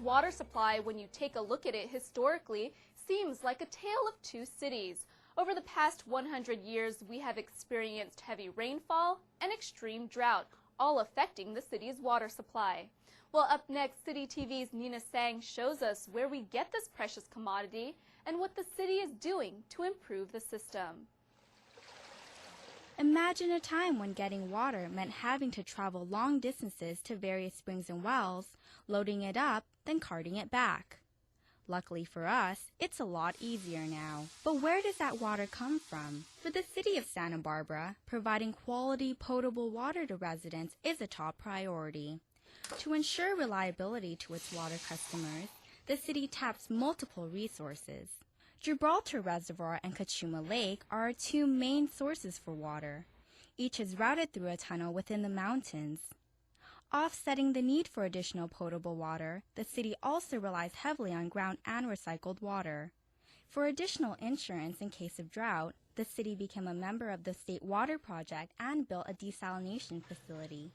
water supply, when you take a look at it historically, seems like a tale of two cities. Over the past 100 years, we have experienced heavy rainfall and extreme drought, all affecting the city's water supply. Well, up next, City TV's Nina Sang shows us where we get this precious commodity and what the city is doing to improve the system. Imagine a time when getting water meant having to travel long distances to various springs and wells, loading it up, then carting it back. Luckily for us, it's a lot easier now. But where does that water come from? For the city of Santa Barbara, providing quality potable water to residents is a top priority. To ensure reliability to its water customers, the city taps multiple resources. Gibraltar Reservoir and Cachuma Lake are our two main sources for water. Each is routed through a tunnel within the mountains. Offsetting the need for additional potable water, the city also relies heavily on ground and recycled water. For additional insurance in case of drought, the city became a member of the State Water Project and built a desalination facility.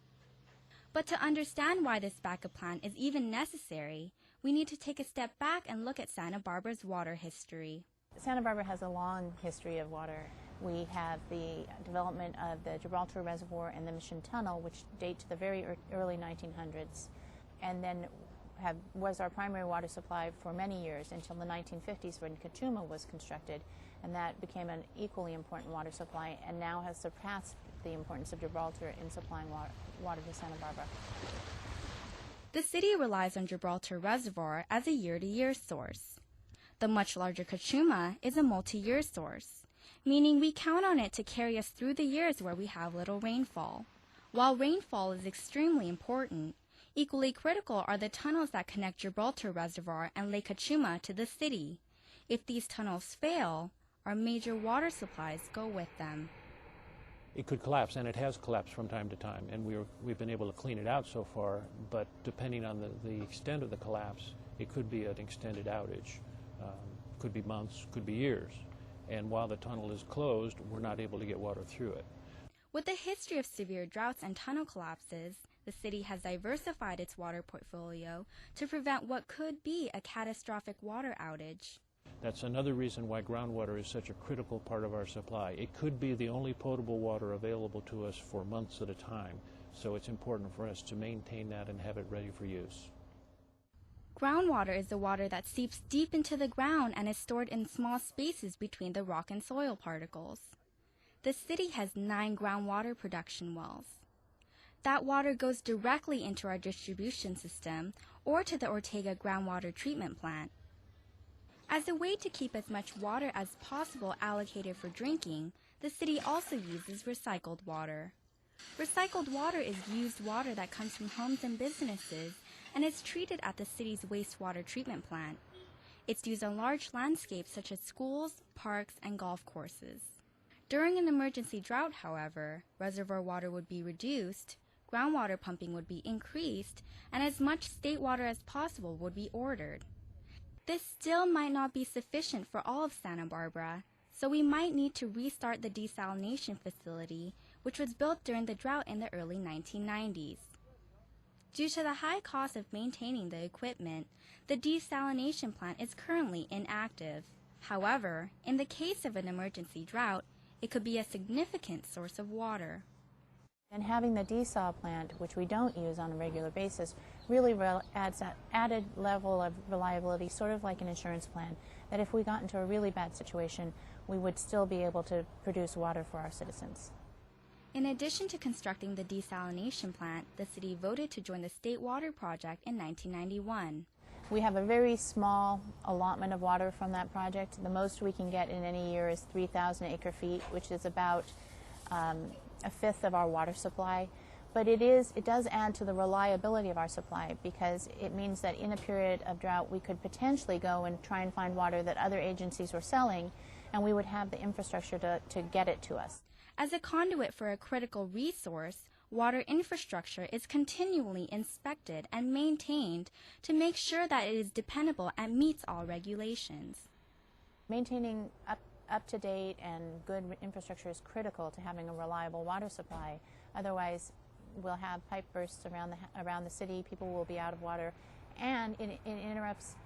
But to understand why this backup plan is even necessary, we need to take a step back and look at Santa Barbara's water history. Santa Barbara has a long history of water. We have the development of the Gibraltar Reservoir and the Mission Tunnel, which date to the very early 1900s, and then was our primary water supply for many years until the 1950s when Cachuma was constructed, and that became an equally important water supply and now has surpassed the importance of Gibraltar in supplying water to Santa Barbara. The city relies on Gibraltar Reservoir as a year-to-year source. The much larger Cachuma is a multi-year source, meaning we count on it to carry us through the years where we have little rainfall. While rainfall is extremely important, equally critical are the tunnels that connect Gibraltar Reservoir and Lake Cachuma to the city. If these tunnels fail, our major water supplies go with them. It could collapse, and it has collapsed from time to time, and we've been able to clean it out so far, but depending on the extent of the collapse, it could be an extended outage. Could be months, could be years. And while the tunnel is closed, we're not able to get water through it. With a history of severe droughts and tunnel collapses, the city has diversified its water portfolio to prevent what could be a catastrophic water outage. That's another reason why groundwater is such a critical part of our supply. It could be the only potable water available to us for months at a time, so it's important for us to maintain that and have it ready for use. Groundwater is the water that seeps deep into the ground and is stored in small spaces between the rock and soil particles. The city has 9 groundwater production wells. That water goes directly into our distribution system or to the Ortega groundwater treatment plant. As a way to keep as much water as possible allocated for drinking, the city also uses recycled water. Recycled water is used water that comes from homes and businesses and is treated at the city's wastewater treatment plant. It's used on large landscapes such as schools, parks, and golf courses. During an emergency drought, however, reservoir water would be reduced, groundwater pumping would be increased, and as much state water as possible would be ordered. This still might not be sufficient for all of Santa Barbara, so we might need to restart the desalination facility, which was built during the drought in the early 1990s. Due to the high cost of maintaining the equipment, the desalination plant is currently inactive. However, in the case of an emergency drought, it could be a significant source of water. And having the desal plant, which we don't use on a regular basis, really adds that added level of reliability, sort of like an insurance plan, that if we got into a really bad situation, we would still be able to produce water for our citizens. In addition to constructing the desalination plant, the city voted to join the State Water Project in 1991. We have a very small allotment of water from that project. The most we can get in any year is 3,000 acre-feet, which is about a fifth of our water supply. But it does add to the reliability of our supply, because it means that in a period of drought we could potentially go and try and find water that other agencies were selling, and we would have the infrastructure to get it to us. As a conduit for a critical resource, water infrastructure is continually inspected and maintained to make sure that it is dependable and meets all regulations. Maintaining up-to-date and good infrastructure is critical to having a reliable water supply. Otherwise, we'll have pipe bursts around the city, people will be out of water, And it interrupts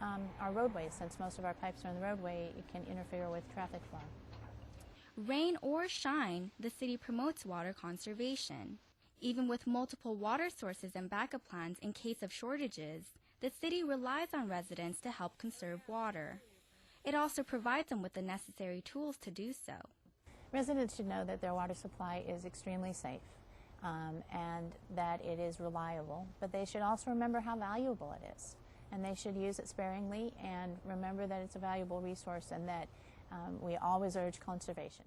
our roadways. Since most of our pipes are in the roadway, it can interfere with traffic flow. Rain or shine, the city promotes water conservation. Even with multiple water sources and backup plans in case of shortages, the city relies on residents to help conserve water. It also provides them with the necessary tools to do so. Residents should know that their water supply is extremely safe and that it is reliable, but they should also remember how valuable it is. And they should use it sparingly and remember that it's a valuable resource and that we always urge conservation.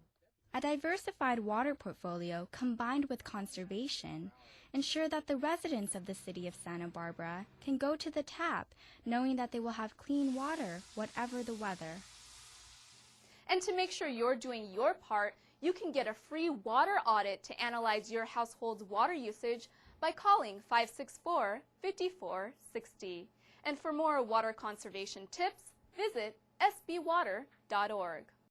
A diversified water portfolio combined with conservation ensure that the residents of the city of Santa Barbara can go to the tap knowing that they will have clean water whatever the weather. And to make sure you're doing your part, you can get a free water audit to analyze your household's water usage by calling 564-5460. And for more water conservation tips, visit sbwater.org.